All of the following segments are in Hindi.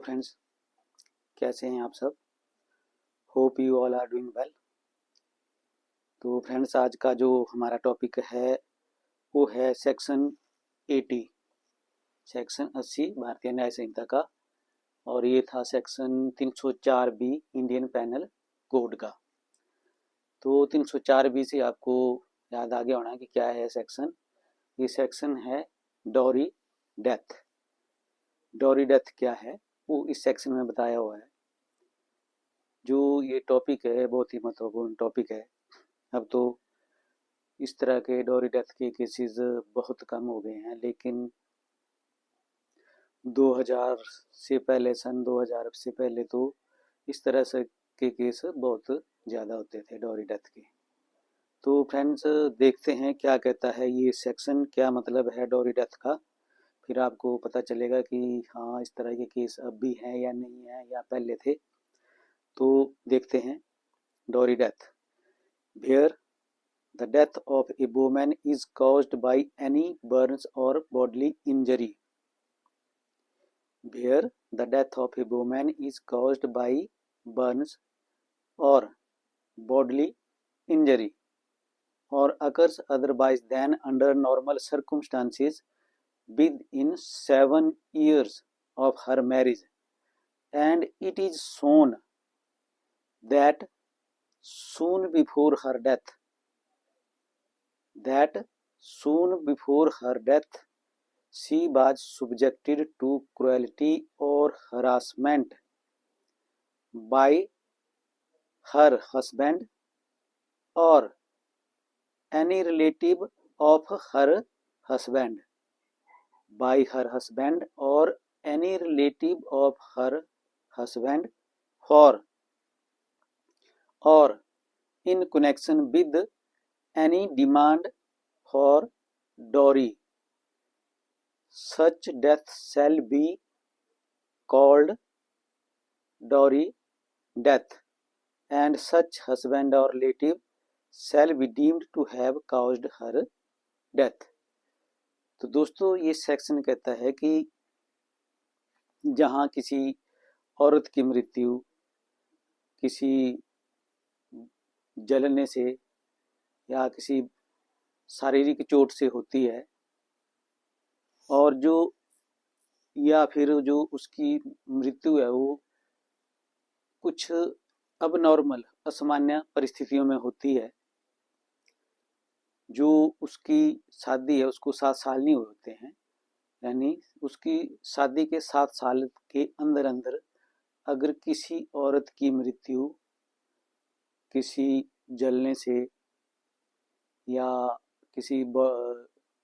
फ्रेंड्स, कैसे हैं आप सब। Hope you all are doing well. तो फ्रेंड्स, आज का जो हमारा टॉपिक है वो है सेक्शन 80, सेक्शन 80 भारतीय न्याय संहिता का, और ये था section 304 B Indian penal code का। तो 304 बी से आपको याद आ गया होना कि क्या है सेक्शन। ये सेक्शन है डॉरी डेथ। डॉरी डेथ क्या है वो इस सेक्शन में बताया हुआ है। जो ये टॉपिक है बहुत ही महत्वपूर्ण टॉपिक है। अब तो इस तरह के डॉरी डेथ के केसेस बहुत कम हो गए हैं, लेकिन 2000 से पहले, सन 2000 से पहले तो इस तरह से के केस बहुत ज़्यादा होते थे डॉरी डेथ के। तो फ्रेंड्स, देखते हैं क्या कहता है ये सेक्शन, क्या मतलब है डॉरी डेथ का। फिर आपको पता चलेगा कि हाँ, इस तरह के केस अब भी हैं या नहीं है या पहले थे। तो देखते हैं dowry death. Where the death of a woman is caused by any burns or bodily injury. Where the death of a woman is caused by burns or bodily injury or occurs otherwise than under normal circumstances within 7 years of her marriage, and it is shown that soon before her death she was subjected to cruelty or harassment by her husband or any relative of her husband, for or in connection with any demand for dowry. Such death shall be called dowry death, and such husband or relative shall be deemed to have caused her death. तो दोस्तों, ये सेक्शन कहता है कि जहाँ किसी औरत की मृत्यु किसी जलने से या किसी शारीरिक चोट से होती है, और जो या फिर जो उसकी मृत्यु है वो कुछ अब नॉर्मल असामान्य परिस्थितियों में होती है, जो उसकी शादी है उसको 7 साल नहीं होते हैं, यानी उसकी शादी के 7 साल के अंदर अंदर अगर किसी औरत की मृत्यु किसी जलने से या किसी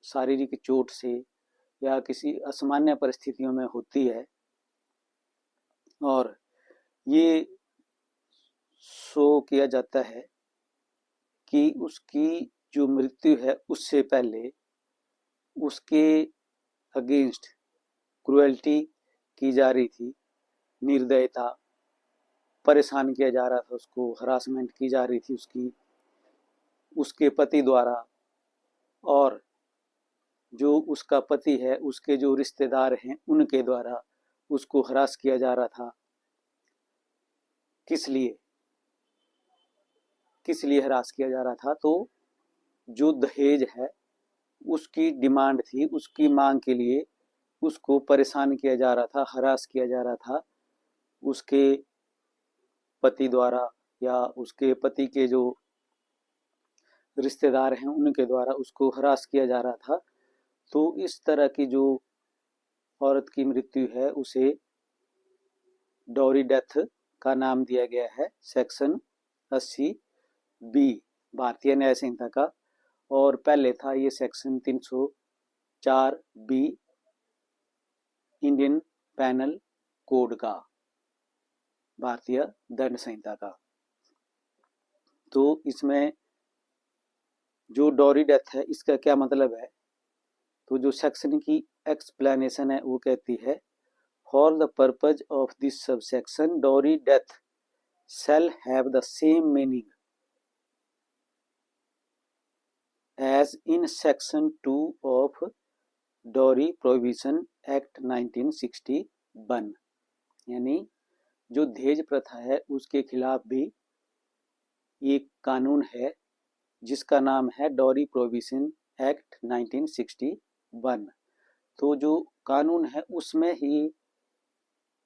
शारीरिक चोट से या किसी असामान्य परिस्थितियों में होती है, और ये शो किया जाता है कि उसकी जो मृत्यु है उससे पहले उसके अगेंस्ट क्रुएल्टी की जा रही थी, निर्दयता, परेशान किया जा रहा था उसको, हरासमेंट की जा रही थी उसके पति द्वारा, और जो उसका पति है उसके जो रिश्तेदार हैं उनके द्वारा उसको हरास किया जा रहा था। किस लिए हरास किया जा रहा था? तो जो दहेज है उसकी डिमांड थी, उसकी मांग के लिए उसको परेशान किया जा रहा था, हरास किया जा रहा था उसके पति द्वारा, या उसके पति के जो रिश्तेदार हैं उनके द्वारा उसको हरास किया जा रहा था। तो इस तरह की जो औरत की मृत्यु है उसे डॉरी डेथ का नाम दिया गया है, सेक्शन 80 बी भारतीय न्याय संहिता का। और पहले था ये section 304 B Indian penal code का, भारतीय दंड संहिता का। तो इसमें जो डॉरी डेथ है इसका क्या मतलब है? तो जो सेक्शन की एक्सप्लेनेशन है वो कहती है, for the purpose of this subsection dowry death shall have the same meaning as in section 2 of Dowry Prohibition Act 1961, यानी जो दहेज प्रथा है उसके खिलाफ भी एक कानून है जिसका नाम है डॉरी प्रोहिबिशन एक्ट 1961। तो जो कानून है उसमें ही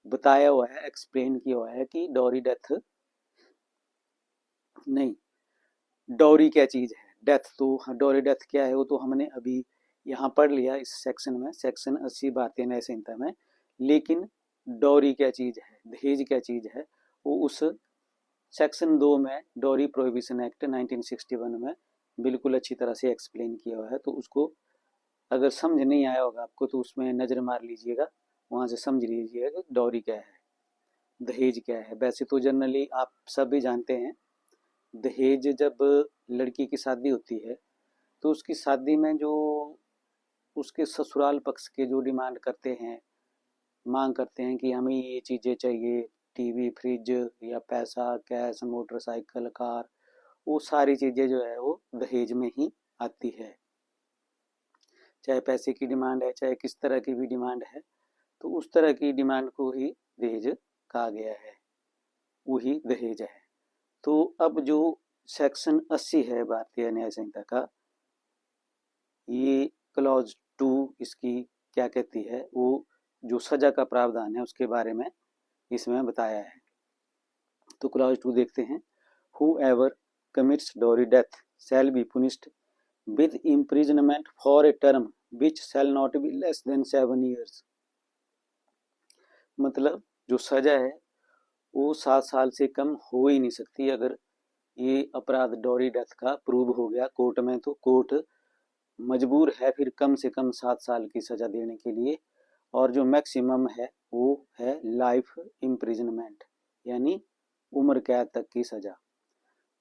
बताया हुआ है, एक्सप्लेन किया हुआ है कि डॉरी डेथ नहीं, डॉरी क्या चीज है, डेथ तो डॉरी डेथ क्या है वो तो हमने अभी यहाँ पढ़ लिया इस सेक्शन में, सेक्शन 80 भारतीय न्याय संहिता में। लेकिन डॉरी क्या चीज है, दहेज क्या चीज है, वो उस सेक्शन 2 में डॉरी प्रोहिबिशन एक्ट 1961 में बिल्कुल अच्छी तरह से एक्सप्लेन किया हुआ है। तो उसको अगर समझ नहीं आया होगा आपको तो उसमें नज़र मार लीजिएगा, वहाँ से समझ लीजिएगा कि डॉरी क्या है, दहेज क्या है। वैसे तो जनरली आप सभी जानते हैं, दहेज जब लड़की की शादी होती है तो उसकी शादी में जो उसके ससुराल पक्ष के जो डिमांड करते हैं, मांग करते हैं कि हमें ये चीज़ें चाहिए, टीवी, फ्रिज या पैसा, कैश, मोटरसाइकिल, कार, वो सारी चीज़ें जो है वो दहेज में ही आती है। चाहे पैसे की डिमांड है, चाहे किस तरह की भी डिमांड है, तो उस तरह की डिमांड को ही दहेज कहा गया है, वही दहेज है। तो अब जो सेक्शन 80 है भारतीय न्याय संहिता का, ये क्लॉज 2 इसकी क्या कहती है, वो जो सजा का प्रावधान है उसके बारे में इसमें बताया है। तो क्लॉज 2 देखते हैं। Whoever commits dowry death shall be punished with imprisonment for a term which shall not be less than 7 years। मतलब जो सजा है वो 7 साल से कम हो ही नहीं सकती। अगर ये अपराध डॉरी डेथ का प्रूव हो गया कोर्ट में तो कोर्ट मजबूर है फिर कम से कम 7 साल की सजा देने के लिए। और जो मैक्सिमम है वो है लाइफ इम्प्रिजनमेंट, यानी उम्र कैद तक की सजा।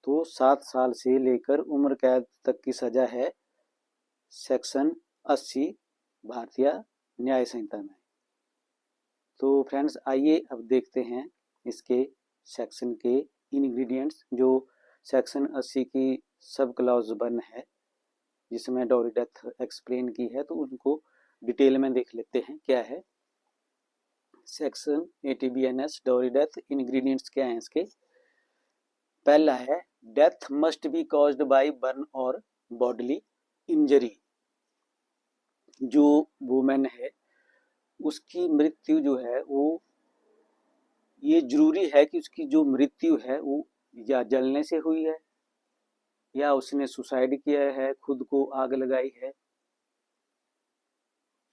तो 7 साल से लेकर उम्र कैद तक की सजा है सेक्शन 80 भारतीय न्याय संहिता में। तो फ्रेंड्स आइए अब देखते हैं इसके सेक्शन के इंग्रेडिएंट्स। जो सेक्शन 80 की सब क्लॉज 1 है जिसमें डॉरी डेथ एक्सप्लेन की है, तो उनको डिटेल में देख लेते हैं क्या है। Section 80 BNS dowry death ingredients क्या हैं इसके। पहला है death must be caused by burn और बॉडली इंजरी। जो वुमेन है उसकी मृत्यु जो है वो ये जरूरी है कि उसकी जो मृत्यु है वो या जलने से हुई है, या उसने सुसाइड किया है, खुद को आग लगाई है,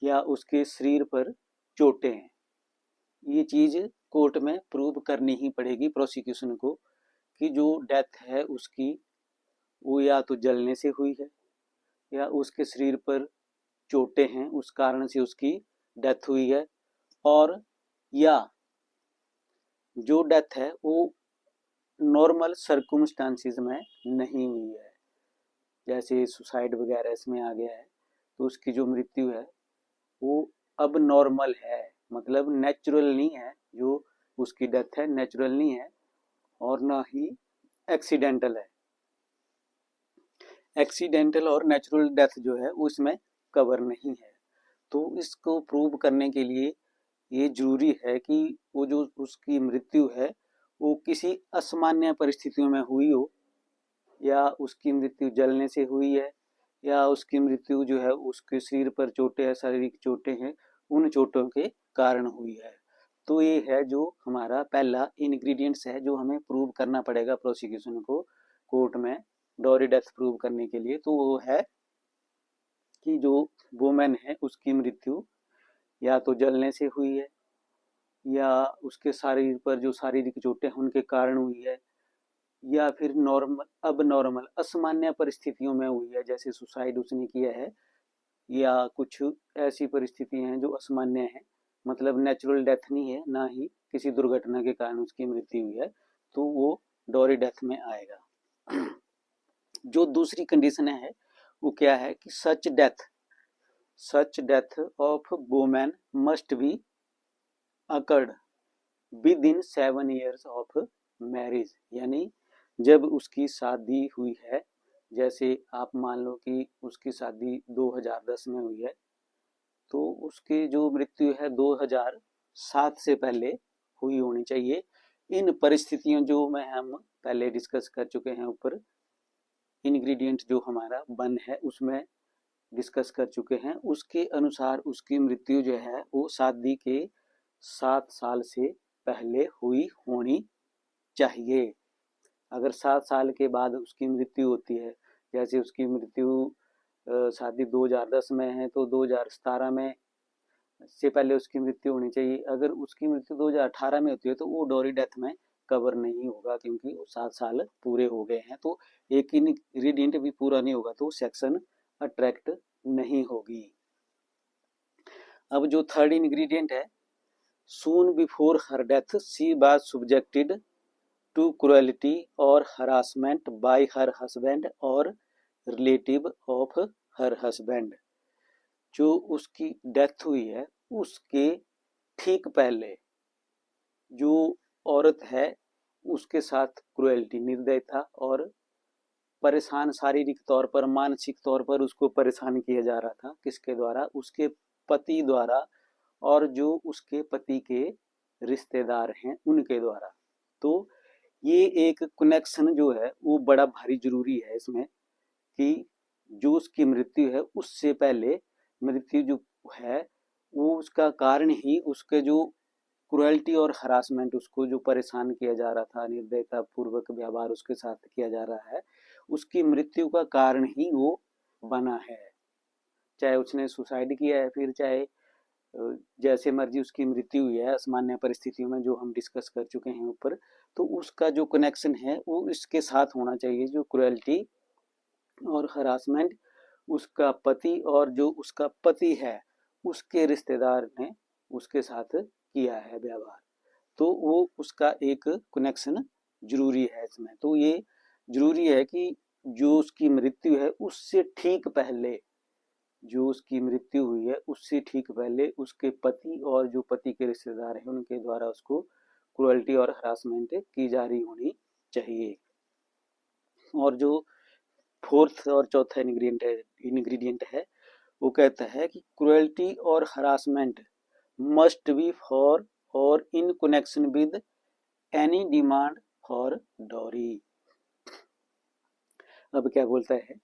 या उसके शरीर पर चोटें हैं। ये चीज कोर्ट में प्रूव करनी ही पड़ेगी प्रोसिक्यूशन को कि जो डेथ है उसकी वो या तो जलने से हुई है, या उसके शरीर पर चोटें हैं उस कारण से उसकी डेथ हुई है, और या जो डेथ है वो नॉर्मल सर्कुमस्टांसिस में नहीं हुई है, जैसे सुसाइड वगैरह इसमें आ गया है। तो उसकी जो मृत्यु है वो अब नॉर्मल है, मतलब नेचुरल नहीं है। जो उसकी डेथ है नेचुरल नहीं है और ना ही एक्सीडेंटल है। एक्सीडेंटल और नेचुरल डेथ जो है वो इसमें कवर नहीं है। तो इसको प्रूव करने के लिए ये जरूरी है कि वो जो उसकी मृत्यु है वो किसी असामान्य परिस्थितियों में हुई हो, या उसकी मृत्यु जलने से हुई है, या उसकी मृत्यु जो है उसके शरीर पर चोटें हैं, शारीरिक चोटें हैं, उन चोटों के कारण हुई है। तो ये है जो हमारा पहला इंग्रेडिएंट्स है जो हमें प्रूव करना पड़ेगा प्रोसिक्यूशन को कोर्ट में डॉरी डेथ प्रूव करने के लिए। तो वो है कि जो वुमेन है उसकी मृत्यु या तो जलने से हुई है, या उसके शरीर पर जो शारीरिक चोटें हैं उनके कारण हुई है, या फिर नॉर्मल अब नॉर्मल असामान्य परिस्थितियों में हुई है, जैसे सुसाइड उसने किया है, या कुछ ऐसी परिस्थितियां हैं जो असामान्य है, मतलब नेचुरल डेथ नहीं है, ना ही किसी दुर्घटना के कारण उसकी मृत्यु हुई है, तो वो डॉरी डेथ में आएगा। जो दूसरी कंडीशन है वो क्या है कि such death of women must be accord within 7 years of marriage. यानी जब उसकी शादी हुई है, जैसे आप मान लो कि उसकी शादी 2010 में हुई है, तो उसकी जो मृत्यु है 2007 से पहले हुई होनी चाहिए। इन परिस्थितियों जो हम पहले डिस्कस कर चुके हैं ऊपर, इंग्रेडिएंट जो हमारा वन है उसमें डिस्कस कर चुके हैं, उसके अनुसार उसकी मृत्यु जो है वो शादी के 7 साल से पहले हुई होनी चाहिए। अगर 7 साल के बाद उसकी मृत्यु होती है, जैसे उसकी मृत्यु शादी 2010 में है तो 2017 में से पहले उसकी मृत्यु होनी चाहिए। अगर उसकी मृत्यु 2018 में होती है तो वो डोरी डेथ में कवर नहीं होगा, क्योंकि 7 साल पूरे हो गए हैं। तो एक इंग्रेडिएंट भी पूरा नहीं होगा तो सेक्शन अट्रैक्ट नहीं होगी। अब जो थर्ड इंग्रेडिएंट है, soon before her death she was subjected to cruelty और हरासमेंट बाय हर हस्बैंड और रिलेटिव ऑफ हर हस्बैंड। जो उसकी डेथ हुई है उसके ठीक पहले जो औरत है उसके साथ क्रुएलिटी, निर्दयता और परेशान, शारीरिक तौर पर, मानसिक तौर पर उसको परेशान किया जा रहा था। किसके द्वारा? उसके पति द्वारा और जो उसके पति के रिश्तेदार हैं उनके द्वारा। तो ये एक कनेक्शन जो है वो बड़ा भारी जरूरी है इसमें, कि जो उसकी मृत्यु है उससे पहले मृत्यु जो है वो उसका कारण ही उसके जो क्रुएल्टी और हरासमेंट, उसको जो परेशान किया जा रहा था, निर्दयता पूर्वक व्यवहार उसके साथ किया जा रहा है, उसकी मृत्यु का कारण ही वो बना है। चाहे उसने सुसाइड किया है, फिर चाहे जैसे मर्जी उसकी मृत्यु हुई है असामान्य परिस्थितियों में, जो हम डिस्कस कर चुके हैं ऊपर, तो उसका जो कनेक्शन है वो इसके साथ होना चाहिए। जो क्रुएल्टी और हरासमेंट उसका पति और जो उसका पति है उसके रिश्तेदार ने उसके साथ किया है व्यवहार, तो वो उसका एक कनेक्शन जरूरी है इसमें। तो ये जरूरी है कि जो उसकी मृत्यु है उससे ठीक पहले, जो उसकी मृत्यु हुई है उससे ठीक पहले उसके पति और जो पति के रिश्तेदार हैं उनके द्वारा उसको क्रुएल्टी और हरासमेंट की जा रही होनी चाहिए। और जो फोर्थ और चौथा इंग्रेडिएंट है वो कहता है कि क्रुएल्टी और हरासमेंट मस्ट बी फॉर और in connection with any demand for dowry. अब क्या बोलता है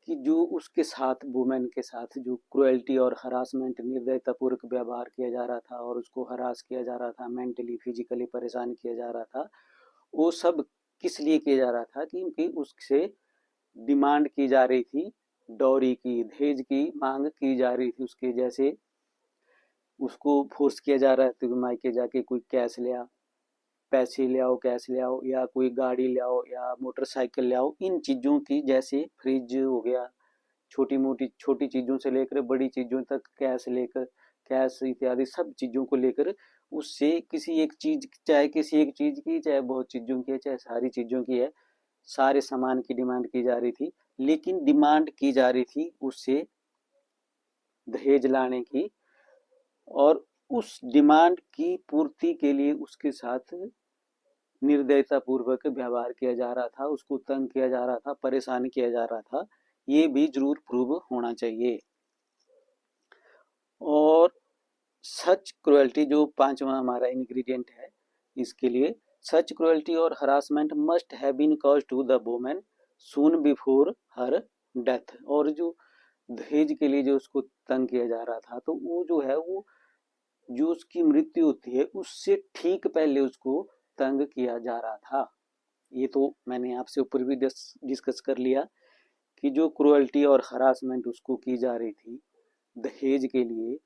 कि जो उसके साथ, वुमेन के साथ जो क्रुएल्टी और हरासमेंट, निर्दयतापूर्वक व्यवहार किया जा रहा था और उसको हरास किया जा रहा था, मेंटली फिजिकली परेशान किया जा रहा था, वो सब किस लिए किया जा रहा था? क्योंकि उससे डिमांड की जा रही थी, डॉरी की, दहेज की मांग की जा रही थी उसके। जैसे उसको फोर्स किया जा रहा था कि मायके जाके कोई कैश ले आ, पैसे ले आओ, कैश ले आओ, या कोई गाड़ी ले आओ या मोटरसाइकिल ले आओ। इन चीज़ों की, जैसे फ्रिज हो गया, छोटी मोटी छोटी चीज़ों से लेकर बड़ी चीज़ों तक, कैश लेकर, कैश इत्यादि सब चीज़ों को लेकर उससे किसी एक चीज़, चाहे किसी एक चीज़ की, चाहे बहुत चीज़ों की है, चाहे सारी चीज़ों की है, सारे सामान की डिमांड की जा रही थी। लेकिन डिमांड की जा रही थी उससे दहेज लाने की, और उस डिमांड की पूर्ति के लिए उसके साथ निर्दयतापूर्वक व्यवहार किया जा रहा था, उसको तंग किया जा रहा था, परेशान किया जा रहा था। ये भी जरूर प्रूव होना चाहिए। और सच क्रुएल्टी, जो पांचवा हमारा इंग्रेडिएंट है इसके लिए, सच क्रुएल्टी और harassment must have been caused to the women soon before her death. और जो दहेज के लिए जो उसको तंग किया जा रहा था, तो वो जो है वो जो उसकी मृत्यु होती है उससे ठीक पहले उसको तंग किया जा रहा था। ये तो मैंने आपसे ऊपर भी डिस्कस कर लिया कि जो क्रुएल्टी और हरासमेंट उसको की जा रही थी दहेज के लिए,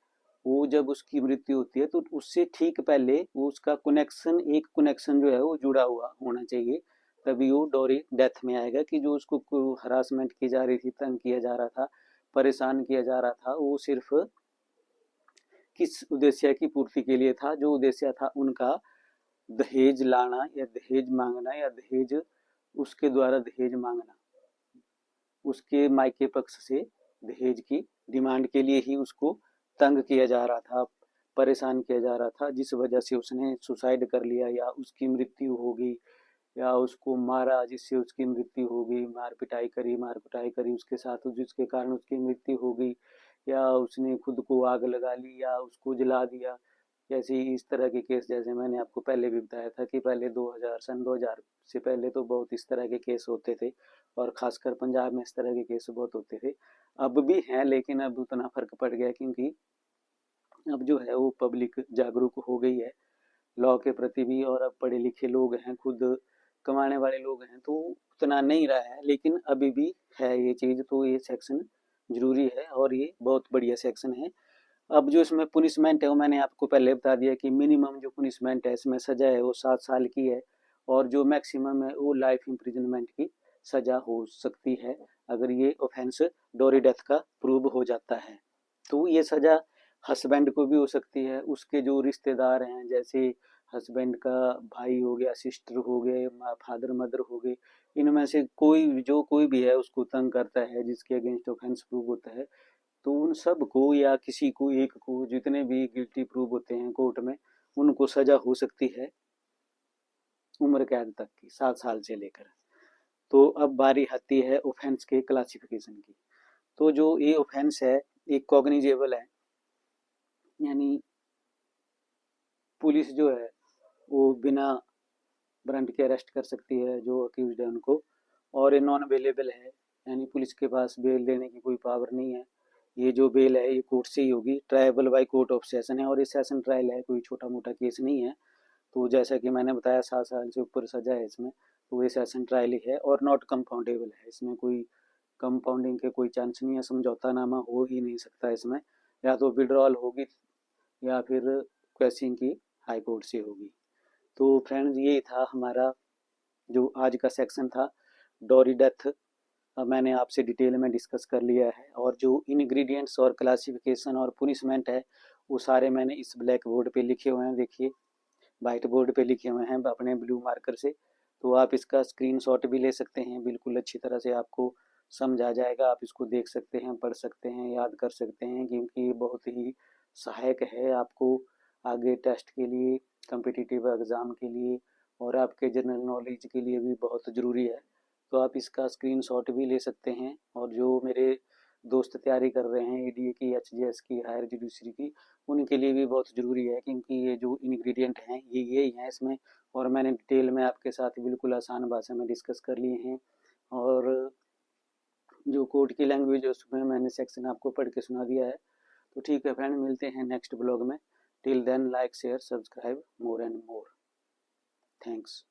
वो जब उसकी मृत्यु होती है तो उससे ठीक पहले वो उसका कनेक्शन, एक कनेक्शन जो है वो जुड़ा हुआ होना चाहिए, तभी वो डोरी डेथ में आएगा। कि जो उसको हरासमेंट की जा रही थी, तंग किया जा रहा था, परेशान किया जा रहा था, वो सिर्फ किस उद्देश्य की पूर्ति के लिए था? जो उद्देश्य था उनका दहेज लाना या दहेज मांगना, या दहेज उसके द्वारा दहेज मांगना, उसके मायके पक्ष से दहेज की डिमांड के लिए ही उसको तंग किया जा रहा था, परेशान किया जा रहा था, जिस वजह से उसने सुसाइड कर लिया, या उसकी मृत्यु होगी, या उसको मारा जिससे उसकी मृत्यु हो गई, मार पिटाई करी उसके साथ जिसके कारण उसकी मृत्यु हो गई, या उसने खुद को आग लगा ली, या उसको जला दिया, कैसी इस तरह के केस, जैसे मैंने आपको पहले भी बताया था कि पहले 2000 से पहले तो बहुत इस तरह के केस होते थे, और ख़ासकर पंजाब में इस तरह के केस बहुत होते थे। अब भी हैं, लेकिन अब उतना फ़र्क पड़ गया, क्योंकि अब जो है वो पब्लिक जागरूक हो गई है लॉ के प्रति भी, और अब पढ़े लिखे लोग हैं, खुद कमाने वाले लोग हैं, तो उतना नहीं रहा है, लेकिन अभी भी है ये चीज़। तो ये सेक्शन ज़रूरी है और ये बहुत बढ़िया सेक्शन है। अब जो इसमें पुनिशमेंट है वो मैंने आपको पहले बता दिया कि मिनिमम जो पुनिशमेंट है इसमें सज़ा है वो 7 साल की है, और जो मैक्सिमम है वो लाइफ इम्प्रिजनमेंट की सज़ा हो सकती है अगर ये ऑफेंस डोरी डेथ का प्रूव हो जाता है। तो ये सज़ा हस्बैंड को भी हो सकती है, उसके जो रिश्तेदार हैं, जैसे हस्बैंड का भाई हो गया, सिस्टर हो गए, फादर मदर हो गए, इनमें से कोई भी है उसको तंग करता है, जिसके अगेंस्ट ऑफेंस प्रूव होता है, तो उन सब को या किसी को एक को, जितने भी गिल्टी प्रूव होते हैं कोर्ट में, उनको सजा हो सकती है उम्र कैद तक की, 7 साल से लेकर। तो अब बारी आती है ऑफेंस के क्लासिफिकेशन की। तो जो ये ऑफेंस है एक कॉग्निजेबल है, यानी पुलिस जो है वो बिना वारंट के अरेस्ट कर सकती है जो अक्यूज्ड है उनको, और ये नॉन अवेलेबल है, यानी पुलिस के पास बेल देने की कोई पावर नहीं है। ये जो बेल है ये कोर्ट से ही होगी, tribal by court of session है, और ये सेशन ट्रायल है, कोई छोटा मोटा केस नहीं है। तो जैसा कि मैंने बताया 7 साल से ऊपर सजा है इसमें, तो ये सेशन ट्रायल ही है और नॉट कंपाउंडेबल है। इसमें कोई कंपाउंडिंग के कोई चांस नहीं है, समझौता नामा हो ही नहीं सकता इसमें, या तो विड्रॉल होगी या फिर क्वेश्चन की हाई कोर्ट से होगी। तो फ्रेंड्स ये था हमारा जो आज का सेक्शन था, डोरी डेथ मैंने आपसे डिटेल में डिस्कस कर लिया है, और जो इंग्रेडिएंट्स और क्लासिफिकेशन और पुनिशमेंट है वो सारे मैंने इस ब्लैक बोर्ड पे लिखे हुए हैं, देखिए वाइट बोर्ड पे लिखे हुए हैं अपने ब्लू मार्कर से। तो आप इसका स्क्रीनशॉट भी ले सकते हैं, बिल्कुल अच्छी तरह से आपको समझ आ जाएगा, आप इसको देख सकते हैं, पढ़ सकते हैं, याद कर सकते हैं, क्योंकि ये बहुत ही सहायक है आपको आगे टेस्ट के लिए, कम्पिटिटिव एग्ज़ाम के लिए, और आपके जनरल नॉलेज के लिए भी बहुत ज़रूरी है। तो आप इसका स्क्रीनशॉट भी ले सकते हैं, और जो मेरे दोस्त तैयारी कर रहे हैं एडीए की, एचजीएस की, हायर जुडिशरी की, उनके लिए भी बहुत ज़रूरी है, क्योंकि ये जो इंग्रेडिएंट हैं ये यही हैं इसमें, और मैंने डिटेल में आपके साथ बिल्कुल आसान भाषा में डिस्कस कर लिए हैं। और जो कोड की लैंग्वेज है उसमें मैंने सेक्शन आपको पढ़ के सुना दिया है। तो ठीक है फ्रेंड, मिलते हैं नेक्स्ट ब्लॉग में। Till then like share subscribe more and more. Thanks.